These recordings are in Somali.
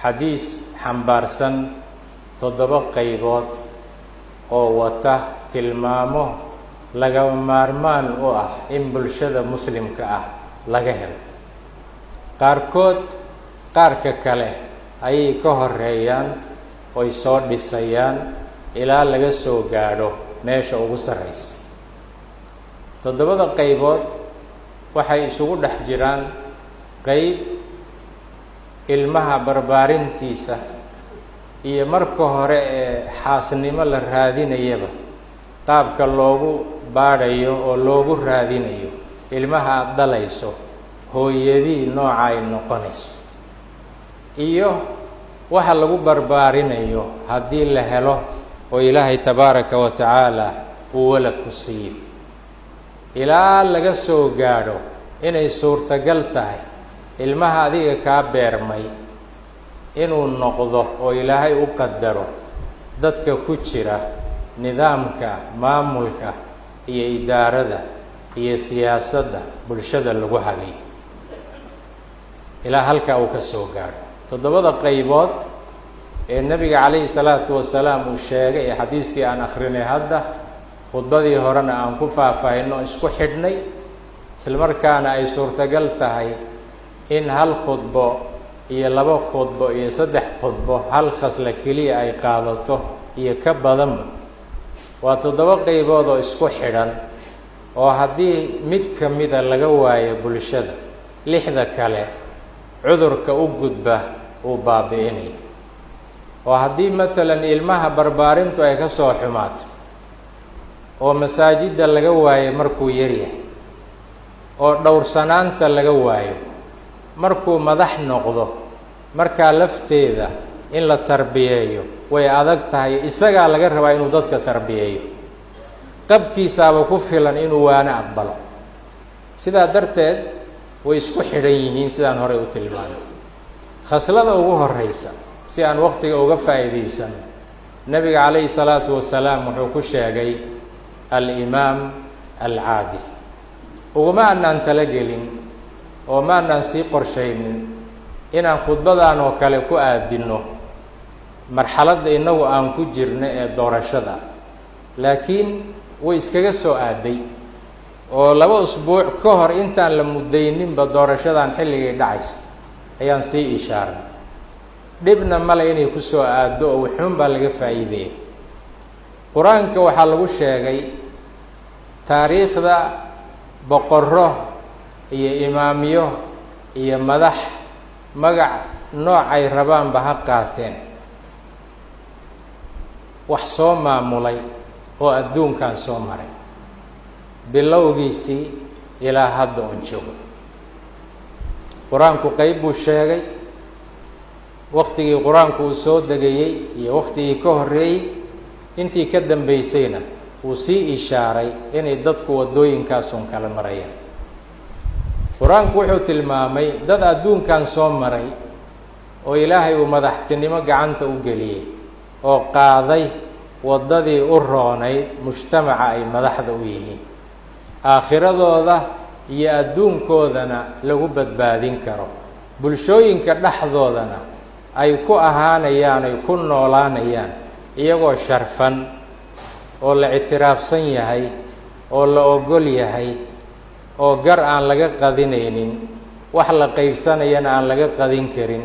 xadiis xambaarsan 7 qaybood oo wata tilmaamo laga maarmaan u ah in bulshada muslimka ah laga helo. qaarka kale ayay ka horeeyaan oo ay soo dhisayaan ilaa laga soo gaadho meesha ugu sarreysa. 7 qaybood waxay isugu dhex jiraan qayb ilmaha barbaarintiisa iyo marka hore ee xaasnimo la raadinayaba qaabka loogu baadhayo oo loogu raadinayo ilmaha aad dhalayso hooyadii nooca ay noqonayso iyo waxa lagu barbaarinayo haddii la helo oo ilaahay tabaaraka wa tacaala uu walad ku siiyo ilaa laga soo gaadho inay suurtagal tahay ilmaha adiga kaa beermay inuu noqdo oo ilaahay u qadaro dadka ku jira nidaamka maamulka iyo idaarada iyo siyaasadda bulshada lagu hagayo ilaa halkaa uu ka soo gaadho. 7 qaybood ee nabiga calayhi salaatu wasalaam uu sheegay ee xadiiskii aan akhrinay hadda khudbadii horena aan ku faahfaahino isku xidhnay isla markaana ay suurtagal tahay in hal khudbo iyo 2 khudbo iyo 3 khudbo hal khasla keliya ay qaadato iyo ka badanba. waa 7 qaybood oo isku xidhan oo haddii mid ka mida laga waayo bulshada 6 kale cudurka u gudba uu baabi'inayo. oo haddii matalan ilmaha barbaarintu ay ka soo xumaato oo masaajidda laga waayo markuu yaryahay oo dhowrsanaanta laga waayo markuu madax noqdo markaa lafteeda in la tarbiyeeyo way adag tahay. isagaa laga rabaa inuu dadka tarbiyeeyo qabkiisaaba ku filan inuu waana aqbalo. sidaa darteed way isku xidhan yihiin sidaan horey u tilmaanay. khaslada ugu horeysa si aan waqtiga uga faa'iideysan nabiga calayhi salaatu wasalaam wuxuu ku sheegay al-imaam al-caadil. uguma aanaan talagelin oo ma aanaan sii qorshaynin inaan khudbadan oo kale ku aadinno marxaladda innagu aan ku jirno ee doorashada, laakiin way iskaga soo aaday oo 2 usbuuc ka hor intaan la muddayninba doorashadan xilligay dhacaysa ayaan sii ishaaray. dhibna male inay ku soo aaddo oo wuxuun baa laga faa'iideeyay. qur-aanka waxaa lagu sheegay taariikhda boqorro iyo imaamyo iyo madax magac noocay rabaanba ha qaateen wax soo maamulay oo adduunkan soo maray bilowgiisii ilaa hadda oon joogo. qur-aanku qayb buu sheegay waqtigii qur-aanku uu soo degayey iyo waqtigii ka horreeyey, intii ka dambaysayna wuu sii ishaaray inay dadku waddooyinkaasun kala marayaan. qur-aanku wuxuu tilmaamay dad adduunkan soo maray oo ilaahay uu madaxtinimo gacanta u geliyey oo qaaday waddadii u roonayd mujtamaca ay madaxda u yihiin, aakhiradooda iyo adduunkoodana lagu badbaadin karo, bulshooyinka dhexdoodana ay ku ahaanayaan ay ku noolaanayaan iyagoo sharfan oo la ictiraafsan yahay oo la ogol yahay oo gar aan laga qadinaynin, wax la qaybsanayana aan laga qadin karin,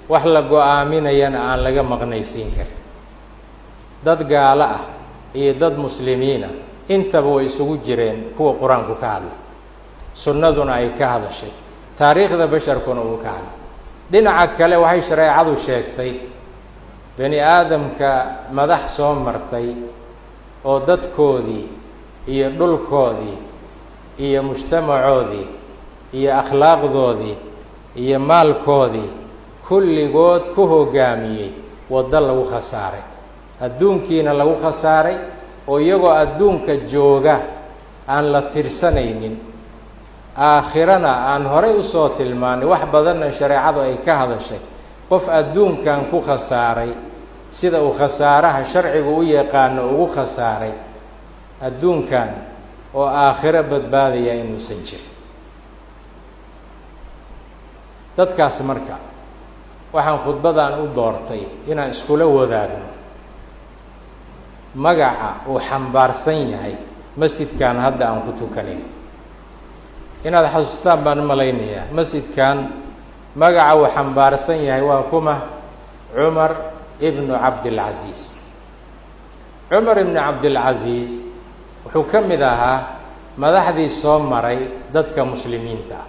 wax la go-aaminayana aan laga maqnaysiin karin. dad gaalo ah iyo dad muslimiina intaba way isugu jireen kuwa qur-aanku ka hadla, sunnaduna ay ka hadashay, taariikhda basharkuna uu ka hadlay. dhinaca kale waxay shareecadu sheegtay bani aadamka madax soo martay oo dadkoodii iyo dhulkoodii iyo mujtamacoodii iyo akhlaaqdoodii iyo maalkoodii kulligood ku hoggaamiyey waddo lagu khasaaray, adduunkiina lagu khasaaray oo iyagoo adduunka jooga aan la tirsanaynin, aakhirana aan horey u soo tilmaanay wax badanna shareecadu ay ka hadashay. qof adduunkan ku khasaaray sida uu khasaaraha sharcigu u yaqaano ugu khasaaray adduunkan oo aakhiro badbaadaya inuusan jirin. dadkaas marka waxaan khudbadan u doortay inaan iskula wadaagno magaca uu xambaarsan yahay masjidkan hadda aan ku tukanin. inaad xasuustaan baan u malaynayaa masjidkan magaca uu xambaarsan yahay waa kuma? cumar ibnu cabdilcasiis. cumar ibnu cabdilcasiis wuxuu ka mid ahaa madaxdii soo maray dadka muslimiinta ah.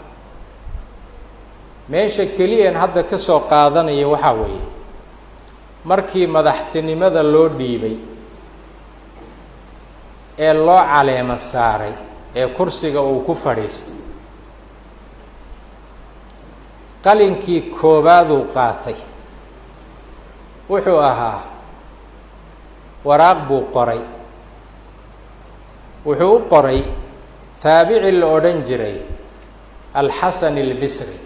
meesha keliyaan hadda ka soo qaadanaya waxaa weeye markii madaxtinimada loo dhiibay ee loo caleemo saaray ee kursiga uu ku fadhiistay, qalinkii koowaaduu qaatay wuxuu ahaa waraaq buu qoray. wuxuu u qoray taabici la odhan jiray alxasan albisri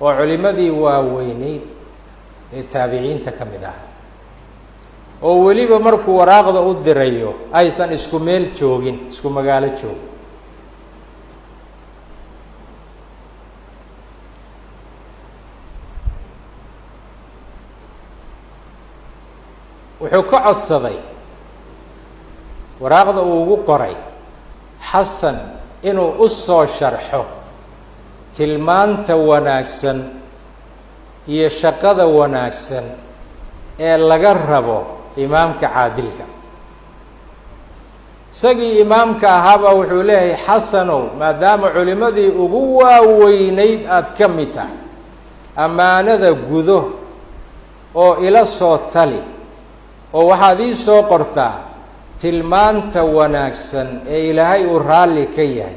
oo culimadii waaweyneyd ee taabiciinta ka mid ah, oo weliba markuu waraaqda u dirayo aysan isku meel joogin, isku magaalo joogin. wuxuu ka codsaday waraaqda uu ugu qoray xasan inuu u soo sharxo tilmaanta wanaagsan iyo shaqada wanaagsan ee laga rabo imaamka caadilka. isagii imaamka ahaabaa wuxuu leeyahay xasanow, maadaama culimadii ugu waaweyneyd aad ka mid tahay, ammaanada gudo oo ila soo tali oo waxaad ii soo qortaa tilmaanta wanaagsan ee ilaahay uu raalli ka yahay,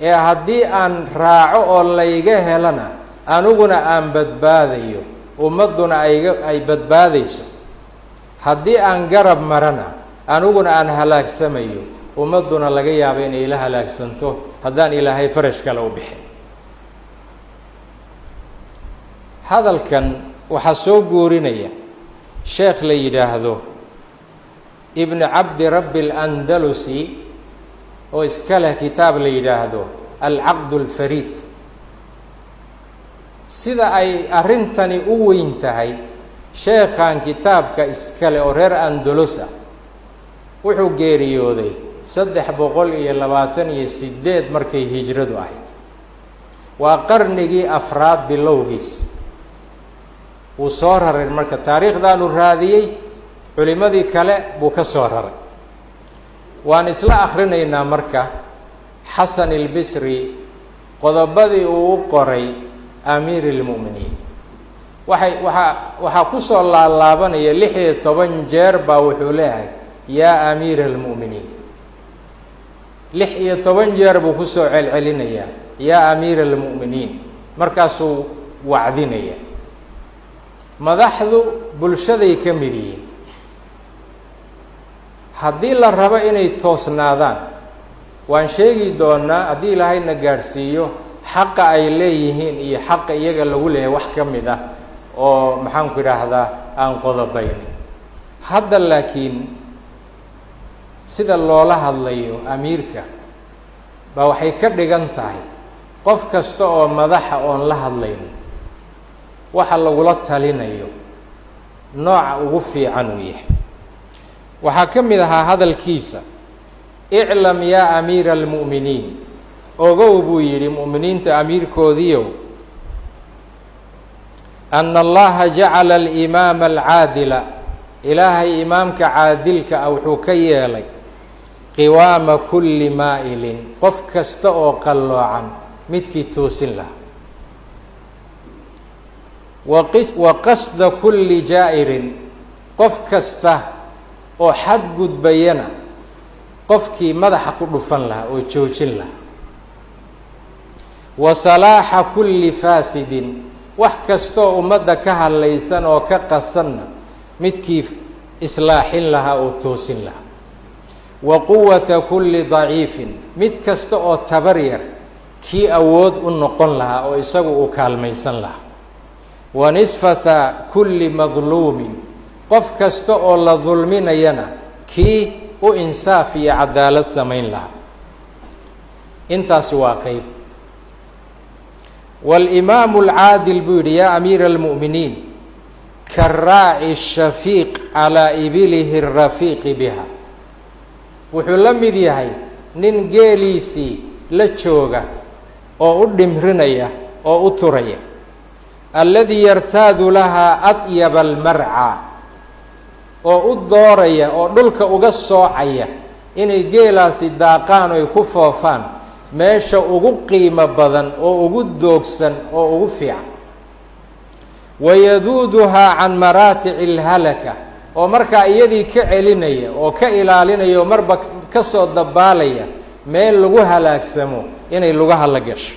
ee haddii aan raaco oo layga helana aniguna aan badbaadayo, ummadduna ay badbaadayso. haddii aan garab marana aniguna aan halaagsamayo, ummadduna laga yaabo inay ila halaagsanto haddaan ilaahay farash kale u bixin. hadalkan waxaa soo guurinaya sheekh la yidhaahdo ibn cabdi rabbi alandalusi oo iska leh kitaab la yidhaahdo alcaqd alfariid. sida ay arrintani u weyn tahay, sheekhan kitaabka iska leh oo reer andalus ah wuxuu geeriyooday 328 markay hijradu ahayd. waa qarnigii afraad bilowgiis. wuu soo raray marka taariikhdaanu raadiyey, culimadii kale buu ka soo raray. waan isla akhrinaynaa marka xasan albisri qodobadii uu u qoray amiir اlmu'miniin. waxaa ku soo laalaabanaya 16 jeer baa wuxuu leeyahay yaa amiir اlmu'miniin. 16 jeer buu ku soo celcelinayaa yaa amiir اlmu'miniin. markaasuu wacdinaya. madaxdu bulshaday ka mid yihiin. haddii la rabo inay toosnaadaan, waan sheegi doonaa haddii ilaahayna gaadhsiiyo xaqa ay leeyihiin iyo xaqa iyaga lagu leeyahay wax ka mid ah oo maxaanku idhaahdaa aan qodobaynin. hadda laakiin sida loola hadlayo amiirka baa waxay ka dhigan tahay qof kasta oo madaxa oon la hadlaynin waxa lagula talinayo nooca ugu fiican uu yahay. waxaa ka mid ahaa hadalkiisa, iclam yaa amiira almu'miniin, ogow buu yidhi mu'miniinta amiirkoodiiow, ana allaha jacala alimaama alcaadila, ilaahay imaamka caadilka ah wuxuu ka yeelay qiwaama kulli maa'ilin, qof kasta oo qalloocan midkii toosin lahaa, wa qasda kulli jaa'irin, qof kasta oo xadgudbayana qofkii madaxa ku dhufan lahaa oo joojin lahaa, wa salaaxa kulli faasidin, wax kastaoo ummadda ka hadlaysan oo ka qasanna midkii islaaxin lahaa oo toosin lahaa, wa quwata kulli daciifin, mid kasta oo tabar yar kii awood u noqon lahaa oo isagu uu kaalmaysan lahaa, wa nisfata kulli madluumin, qof kasta oo la dulminayana kii u insaaf iyo cadaalad samayn lahaa. intaasi waa qayb. والإمام العادل بيقول يا أمير المؤمنين كالراعي الشفيق على إبله الرفيق بها وحلم ديهاي نين جيليسي لتشوغا أو أدمرنيا أو أتريا الذي يرتاد لها أطيب المرعى أو أدوريا أو دلك أغسوعيا إني جيلاسي داقان ويكفوفان meesha ugu qiimo badan oo ugu doogsan oo ugu fiican wayaduuduhaa can maraatici ilhalaka oo markaa iyadii ka celinaya oo ka ilaalinaya oo marba ka soo dabaalaya meel lagu halaagsamo inay lugaha la gasho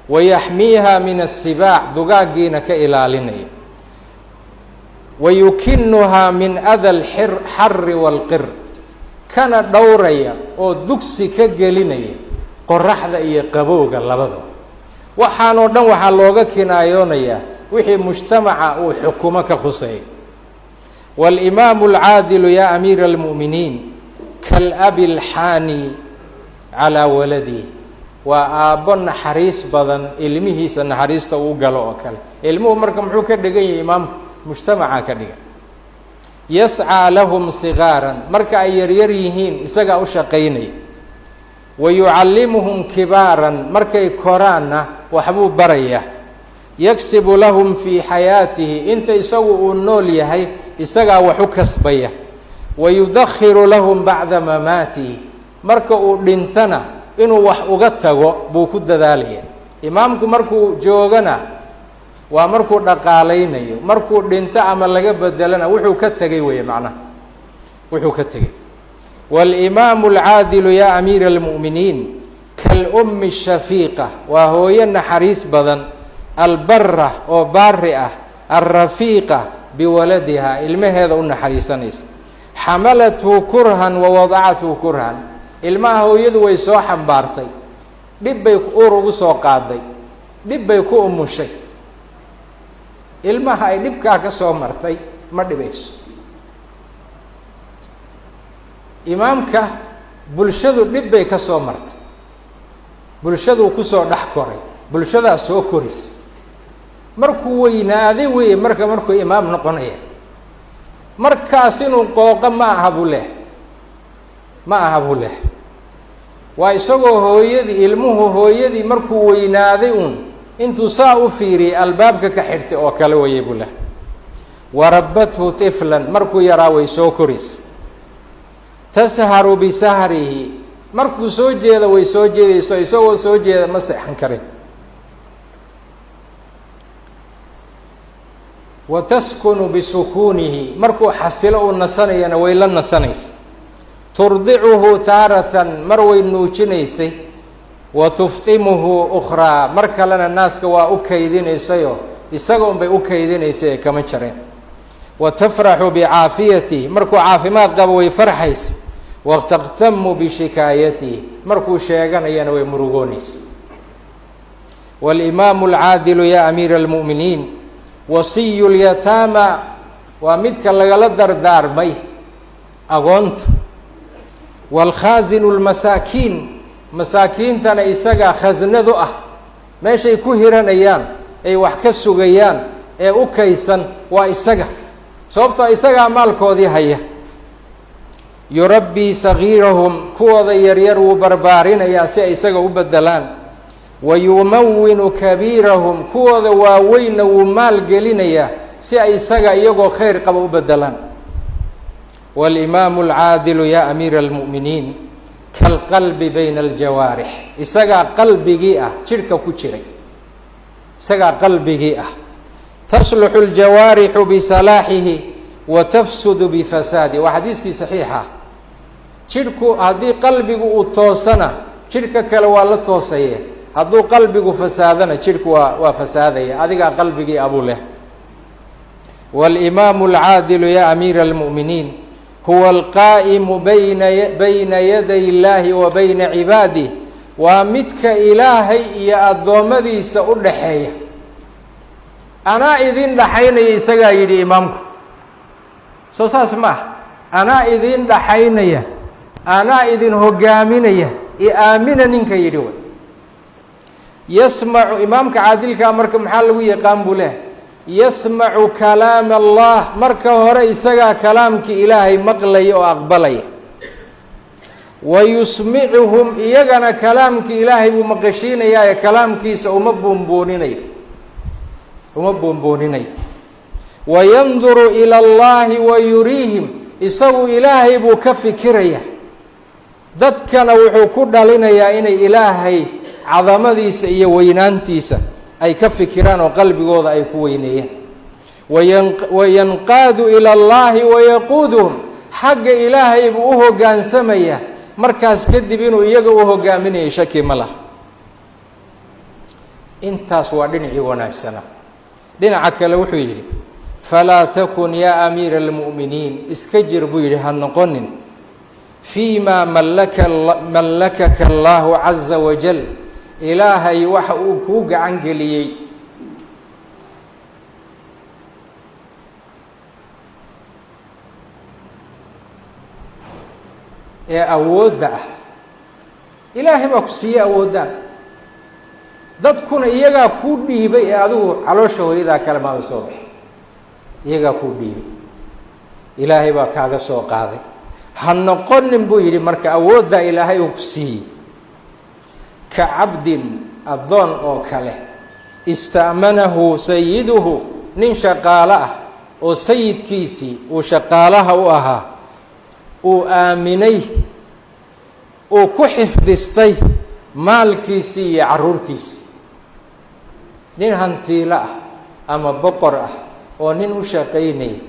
wayaxmiiha min asibaac dugaagiina ka ilaalinaya wayukinuhaa min ada alxarri waalqir kana dhowraya oo dugsi ka gelinaya qoraxda iyo qabowga labadaba waxaanoo dhan waxaa looga kinaayoonaya wixii mujtamaca uu xukumo ka khusay walimaamu alcaadilu yaa amiira almu'miniin kaalabi alxaani calaa waladihi waa aabbo naxariis badan ilmihiisa naxariista uu galo oo kale ilmuhu marka muxuu ka dhigan yahay imaamku mujtamaca ka dhigan yascaa lahum sigaaran marka ay yaryar yihiin isagaa u shaqaynaya wayucallimuhum kibaaran markay koraanna waxbuu baraya yaksibu lahum fii xayaatihi inta isagu uu nool yahay isagaa wax u kasbaya wayudakhiru lahum bacda mamaatihi marka uu dhintana inuu wax uga tago buu ku dadaalaya imaamku markuu joogana waa markuu dhaqaalaynayo markuu dhinto ama laga bedelana wuxuu ka tegay weeye macnaha wuxuu ka tegay walimaamu alcaadilu yaa amiira almu'miniin kaalummi shafiiqa waa hooyo naxariis badan albara oo baari ah alrafiiqa biwaladiha ilmaheeda u naxariisanaysa xamalathu kurhan wa wadacathu kurhan ilmaha hooyadu way soo xambaartay dhib bay uur ugu soo qaaday dhib bay ku umushay ilmaha ay dhibkaa ka soo martay ma dhibayso imaamka bulshadu dhib bay ka soo martay bulshaduu kusoo dhex koray bulshadaa soo korisa markuu weynaaday weeye markuu imaam noqonaya markaas inuu qooqo ma aha buu leh waa isagoo hooyadii ilmuhu hooyadii markuu weynaaday uun intuu saa u fiiriyey albaabka ka xirtay oo kale wayay buu leh warabbathu tiflan markuu yaraa way soo korisa tasharu bisahrihi markuu soo jeeda way soo jeedayso isagoo soo jeeda ma seexan karin wa taskunu bisukuunihi markuu xasilo uu nasanayana way la nasanaysa turdicuhu taaratan mar way nuujinaysay wa tuftimuhu ukhraa mar kalena naaska waa u kaydinaysayo isaga unbay u kaydinaysay ee kama jareen wa tafraxu bicaafiyatihi markuu caafimaad qabo way farxaysa wataqtamu bishikaayatihi markuu sheeganayana way murugoonaysa walimaamu alcaadilu yaa amiira almu'miniin wasiyu lyataama waa midka lagala dardaarmay agoonta waalkhaasinu lmasaakiin masaakiintana isagaa khasnadu ah meeshay ku hiranayaan ay wax ka sugayaan ee u kaysan waa isaga sababtoo isagaa maalkoodii haya yurabbii sagiirahum kuwooda yaryar wuu barbaarinayaa si ay isaga u bedelaan wayumawinu kabiirahum kuwooda waaweynna wuu maal gelinayaa si ay isaga iyagoo khayr qaba u bedelaan walimaamu alcaadilu yaa amiira almu'miniin kaalqalbi bayna aljawaarix isagaa qalbigii ah jidhka ku jiray isagaa qalbigii ah tasluxu aljawaarixu bisalaaxihi wa tafsudu bifasaadi waa xadiiskii saxiixa jidhku haddii qalbigu uu toosana jidhka kale waa la toosaye hadduu qalbigu fasaadana jidhku waa fasaadaya adigaa qalbigii abuu leh walimaamu alcaadilu yaa amiira almu'miniin huwa alqaa'imu bayna yaday illaahi wa bayna cibaadih waa midka ilaahay iyo addoommadiisa u dhaxeeya anaa idin dhaxaynaya isagaa yidhi imaamku soo saas ma ah anaa idin dhaxaynaya anaa idin hogaaminaya i aamina ninka yidhi way yasmacu imaamka caadilkaa marka maxaa lagu yaqaan buu leh yasmacu kalaama allah marka hore isagaa kalaamkii ilaahay maqlaya oo aqbalaya wa yusmicuhum iyagana kalaamkii ilaahay buu maqashiinayaa ee kalaamkiisa uma buunbuuninayo wayanduru ila allahi wa yuriihim isagu ilaahay buu ka fikiraya dadkana wuxuu ku dhalinayaa inay ilaahay cadamadiisa iyo weynaantiisa ay ka fikiraan oo qalbigooda ay ku weyneeyaan wayanqaadu ila allahi wayaquuduhum xagga ilaahay buu u hoggaansamaya markaas kadib inuu iyaga u hoggaaminayo shaki ma laha intaas waa dhinacii wanaagsanaa dhinaca kale wuxuu yidhi falaa takun yaa amiira almu'miniin iska jir buu yidhi ha noqonin fii maa mallakaka allaahu caza wajal ilaahay waxa uu kuu gacan geliyey ee awoodda ah ilaahay baa ku siiyey awooddaa dadkuna iyagaa kuu dhiibay ee adigu caloosha hooyadaa kale maada soo baxay iyagaa kuu dhiibay ilaahay baa kaaga soo qaaday ha noqonin buu yidhi marka awooddaa ilaahay uu ku siiyey ka cabdin addoon oo kale ista'manahu sayiduhu nin shaqaalo ah oo sayidkiisii uu shaqaalaha u ahaa uu aaminay uu ku xifdistay maalkiisii iyo carruurtiisii nin hantiilo ah ama boqor ah oo nin u shaqaynaya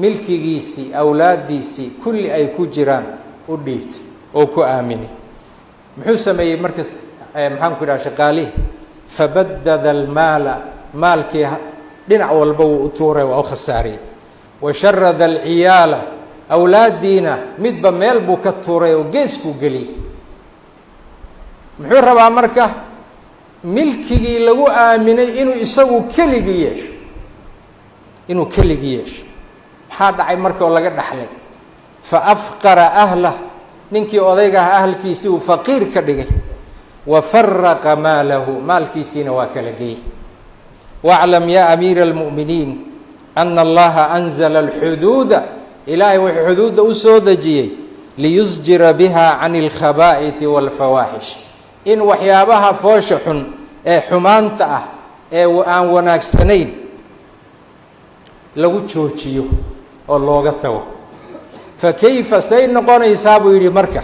milkigiisii awlaaddiisii kulli ay ku jiraan u dhiibtay oo ku aaminay muxuu sameeyey markas maxaan ku idhaha shaqaalihii fabaddada almaala maalkii dhinac walba wuu u tuuray waa u khasaariyey wa sharada alciyaala awlaaddiina midba meel buu ka tuuray oo geeskuu geliyey muxuu rabaa marka milkigii lagu aaminay inuu isagu keligii yeesho maxaa dhacay marka oo laga dhaxlay fa afqara ahlah ninkii odaygaha ahalkiisii uu faqiir ka dhigay wa faraqa maalahu maalkiisiina waa kala geeyey waaclam yaa amiira almu'miniin ana allaha anzala alxuduuda ilaahay wuxuu xuduudda u soo dejiyey liyusjira biha can alkhabaa'ithi waalfawaaxish in waxyaabaha foosha xun ee xumaanta ah ee aan wanaagsanayn lagu joojiyo oo looga tago fa kayfa say noqonaysaa buu yidhi marka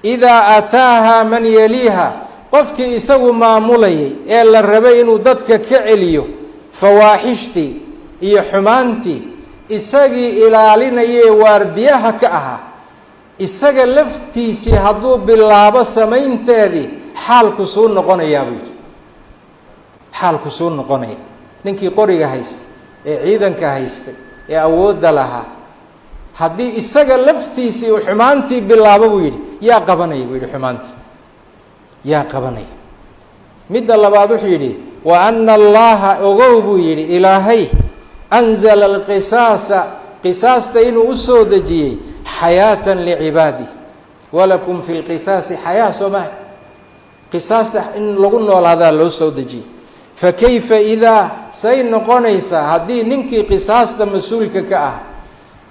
idaa ataaha man yaliiha qofkii isagu maamulayay ee la rabay inuu dadka ka celiyo fawaaxishtii iyo xumaantii isagii ilaalinayee waardiyaha ka ahaa isaga laftiisii hadduu bilaabo samaynteedii xaalku suu noqonayaa buu yidhi xaalku suu noqonaya ninkii qoriga haystay ee ciidanka haystay ee awoodda lahaa haddii isaga laftiisii uu xumaantii bilaabo buu yidhi yaa qabanaya buu yidhi xumaantii yaa qabanaya midda labaad wuxuu yidhi wa ana allaha ogow buu yidhi ilaahay anzala alqisaasa qisaasta inuu u soo dejiyey xayaatan licibaadih walakum fi lqisaasi xayaa soo maha qisaasta in lagu noolaadaa loo soo dejiyey fakayfa idaa say noqonaysaa haddii ninkii qisaasta mas-uulka ka ah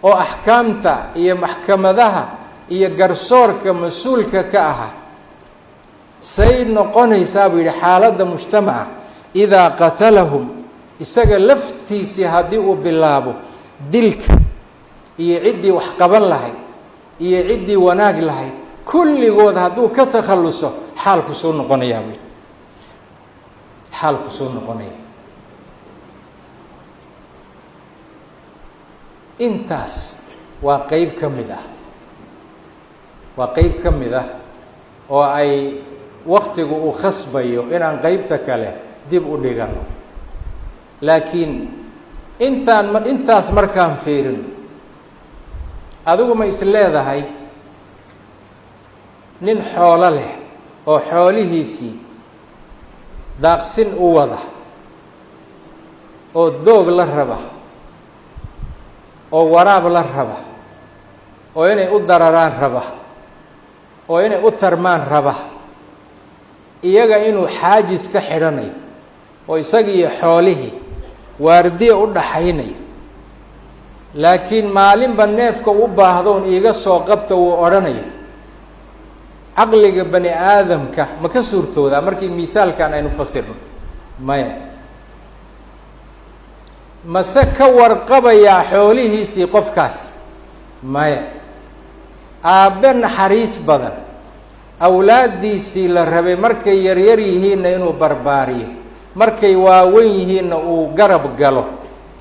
oo axkaamta iyo maxkamadaha iyo garsoorka mas-uulka ka aha say noqonaysaa buu yidhi xaaladda mujtamaca idaa qatalahum isaga laftiisii haddii uu bilaabo dilka iyo ciddii wax qaban lahayd iyo ciddii wanaag lahayd kulligood hadduu ka takhalluso xaalku soo noqonayaa buu yidhi xaalku soo noqonaya intaas waa qeyb ka mid ah oo ay waktigu uu khasbayo inaan qeybta kale dib u dhigano laakiin intaas markaan fiirin adigu ma is leedahay nin xoolo leh oo xoolihiisii daaqsin u wada oo doog la raba oo waraab la raba oo inay u dararaan raba oo inay u tarmaan raba iyaga inuu xaajis ka xidhanayo oo isagii xoolihii waardiye u dhaxaynayo, laakiin maalinba neefka u baahdoon iiga soo qabta wuu odhanayo, caqliga bani aadamka ma ka suurtoodaa markii mithaalkan aynu fasirno? maya. mase ka warqabayaa xoolihiisii qofkaas? maya. aabbe naxariis badan, awlaaddiisii la rabay markay yaryar yihiinna inuu barbaariyo, markay waaweyn yihiinna uu garab galo,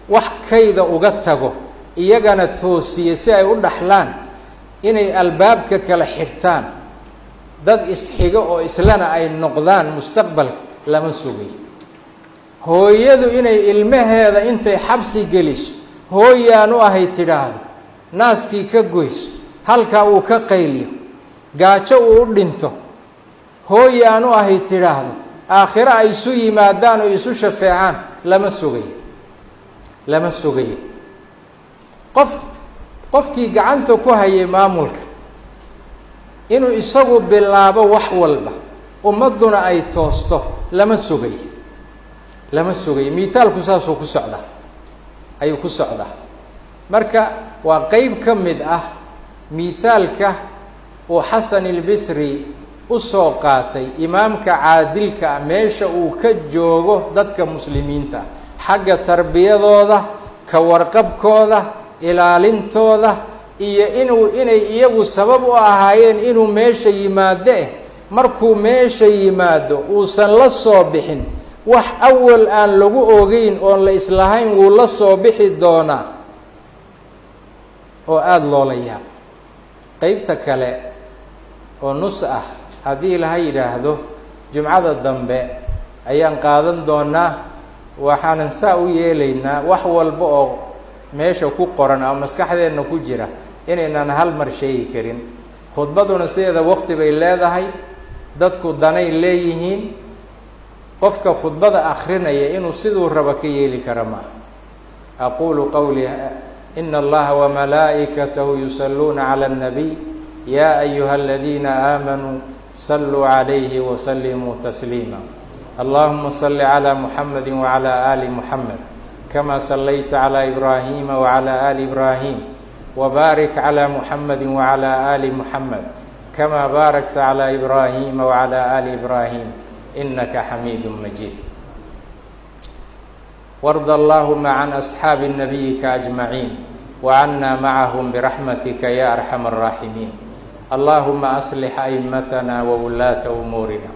wax kayda uga tago, iyagana toosiye si ay u dhaxlaan, inay albaabka kala xirtaan, dad isxiga oo islana ay noqdaan mustaqbalka, lama sugay. hooyadu inay ilmaheeda intay xabsi geliso, hooyaan u ahay tidhaahdo, naaskii ka goyso, halkaa uu ka qayliyo, gaajo uu u dhinto, hooyaan u ahay tidhaahdo, aakhiro ay isu yimaadaan oo isu shafeecaan, lama sugayo. lama sugayo. qofkii gacanta ku hayay maamulka inuu isagu bilaabo wax walba, ummadduna ay toosto, lama sugayo. lama sugayo. mithaalku saasuu ku socdaa, ayuu ku socdaa. marka waa qeyb ka mid ah mithaalka uu xasan albisri u soo qaatay, imaamka caadilka ah, meesha uu ka joogo dadka muslimiinta xagga tarbiyadooda, ka warqabkooda, ilaalintooda, iyo inay iyagu sabab u ahaayeen inuu meesha yimaado markuu meesha yimaado uusan la soo bixin wax awal aan lagu ogeyn oon la islahayn wuu la soo bixi doonaa, oo aada loola yaabo. qeybta kale oo nus ah, haddii laha yidhaahdo jumcada dambe ayaan qaadan doonaa, waxaanan saa u yeelaynaa wax walba oo meesha ku qoran ama maskaxdeenna ku jira inaynan hal mar sheegi karin. khudbaduna sideeda waqti bay leedahay, dadku danay leeyihiin. qofka khudbada akhrinaya inuu siduu raba ka yeeli kara maaha. aqulu qawli ina allaha wamalaa'ikatahu yusalluuna cala annabiy ya ayuha aladiina aamanuu saluu calayhi wasallimuu tasliima. allahuma salli calaa muxamadi wacalaa aali muxamed kama sallayta calaa ibraahiima wacalaa aali ibraahim wbaarik calaa muxamadi wacalaa aali muxamed kama baarakta calaa ibraahiima wacalaa aali ibraahim inaka xamiidu majiid. warda allahuma can asxaabi nabiyika ajmaciin wacannaa macahum biraxmatika ya arxama araaximiin. allahuma aslix a'imatana wawulaata umuurina.